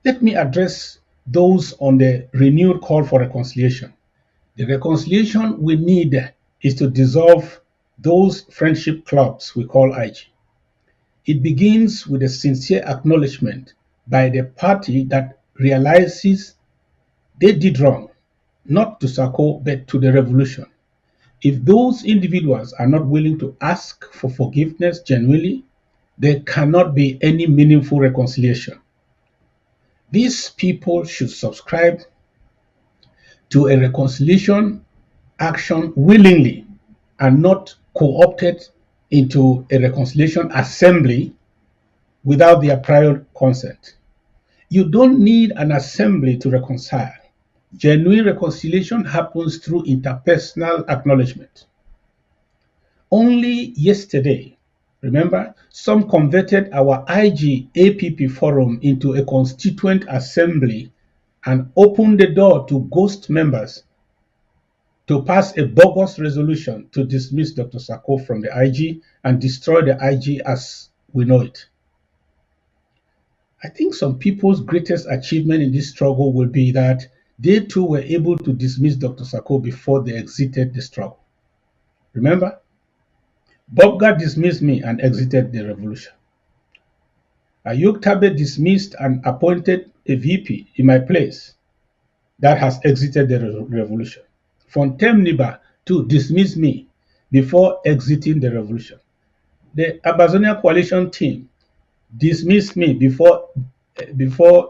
Let me address those on the renewed call for reconciliation. The reconciliation we need is to dissolve those friendship clubs we call IG. It begins with a sincere acknowledgement by the party that realizes they did wrong, not to Sako but to the revolution. If those individuals are not willing to ask for forgiveness genuinely, there cannot be any meaningful reconciliation. These people should subscribe to a reconciliation action willingly and not co-opted into a reconciliation assembly without their prior consent. You don't need an assembly to reconcile. Genuine reconciliation happens through interpersonal acknowledgement. Only yesterday, remember, some converted our IG APP forum into a constituent assembly and opened the door to ghost members to pass a bogus resolution to dismiss Dr. Sako from the IG and destroy the IG as we know it. I think some people's greatest achievement in this struggle will be that they too were able to dismiss Dr. Sako before they exited the struggle. Remember, Bobga dismissed me and exited the revolution. Ayuk Tabe dismissed and appointed a VP in my place that has exited the revolution. Fontem Niba too dismissed me before exiting the revolution. The Amazonia coalition team dismissed me before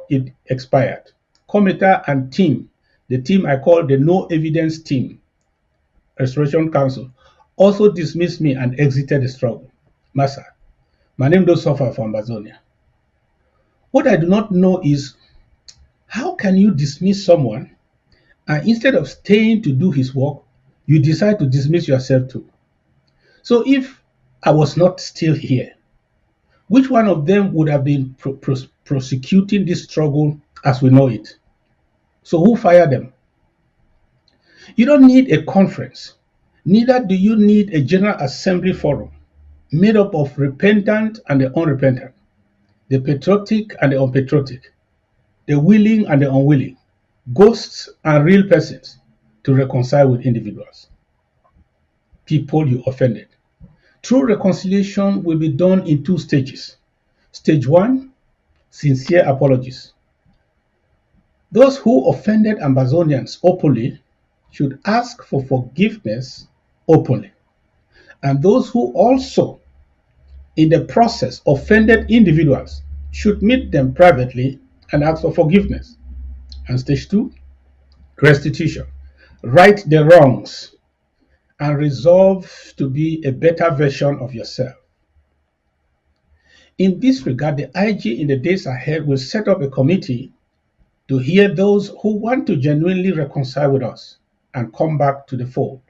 it expired. Comita and team, the team I call the No Evidence Team, Restoration Council, also dismissed me and exited the struggle. Massa, my name does suffer for Amazonia. What I do not know is how can you dismiss someone and instead of staying to do his work, you decide to dismiss yourself too. So if I was not still here, which one of them would have been prosecuting this struggle as we know it? So who fired them? You don't need a conference. Neither do you need a General Assembly forum made up of repentant and the unrepentant, the patriotic and the unpatriotic, the willing and the unwilling, ghosts and real persons to reconcile with individuals, people you offended. True reconciliation will be done in two stages. Stage one, sincere apologies. Those who offended Ambazonians openly should ask for forgiveness openly. And those who also, in the process, offended individuals should meet them privately and ask for forgiveness. And stage two, restitution. Right the wrongs and resolve to be a better version of yourself. In this regard, the IG in the days ahead will set up a committee to hear those who want to genuinely reconcile with us and come back to the fold.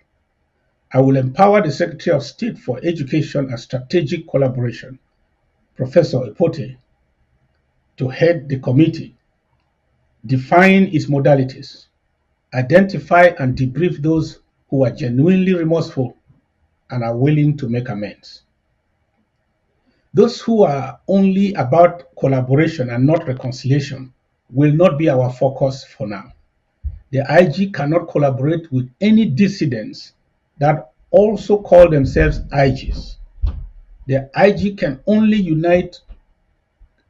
I will empower the Secretary of State for Education and Strategic Collaboration, Professor Epote, to head the committee, define its modalities, identify and debrief those who are genuinely remorseful and are willing to make amends. Those who are only about collaboration and not reconciliation will not be our focus for now. The IG cannot collaborate with any dissidents that also call themselves IGs. The IG can only unite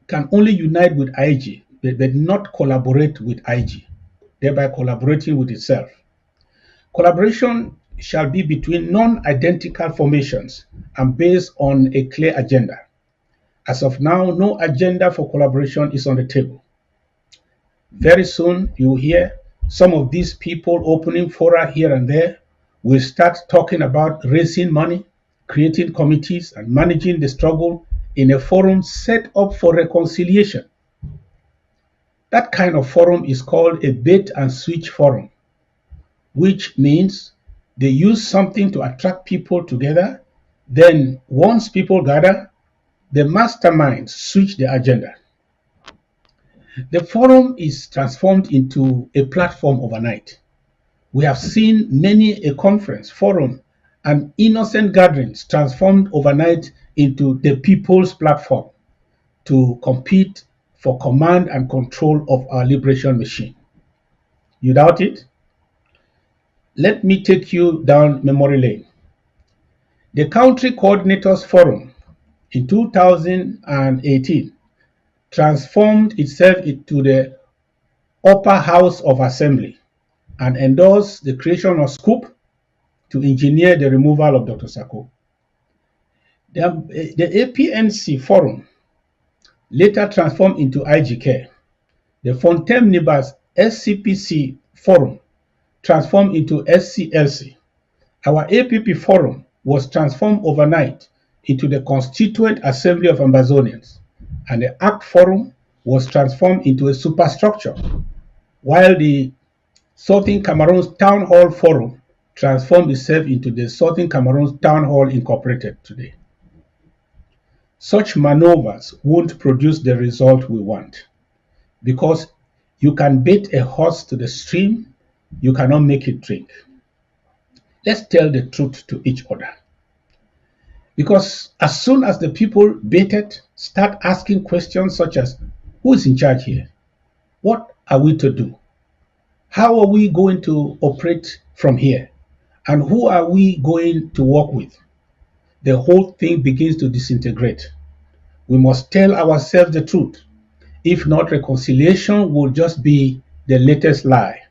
with IG, but not collaborate with IG, thereby collaborating with itself. Collaboration shall be between non-identical formations and based on a clear agenda. As of now, no agenda for collaboration is on the table. Very soon, you will hear some of these people opening fora here and there will start talking about raising money, creating committees, and managing the struggle in a forum set up for reconciliation. That kind of forum is called a bait and switch forum, which means they use something to attract people together. Then once people gather, the masterminds switch the agenda. The forum is transformed into a platform overnight. We have seen many a conference, forum, and innocent gatherings transformed overnight into the people's platform to compete for command and control of our liberation machine. You doubt it? Let me take you down memory lane. The Country Coordinators Forum in 2018 transformed itself into the Upper House of Assembly and endorsed the creation of SCOOP to engineer the removal of Dr. Sako. The APNC Forum later transformed into IGK. The Fontaine-Nibas SCPC Forum transformed into SCLC. Our APP Forum was transformed overnight into the Constituent Assembly of Ambazonians, and the ACT Forum was transformed into a superstructure, while the Southern Cameroon's Town Hall Forum transformed itself into the Southern Cameroon's Town Hall Incorporated today. Such maneuvers won't produce the result we want, because you can bait a horse to the stream, you cannot make it drink. Let's tell the truth to each other. Because as soon as the people baited start asking questions such as, who is in charge here? What are we to do? How are we going to operate from here? And who are we going to work with? The whole thing begins to disintegrate. We must tell ourselves the truth. If not, reconciliation will just be the latest lie.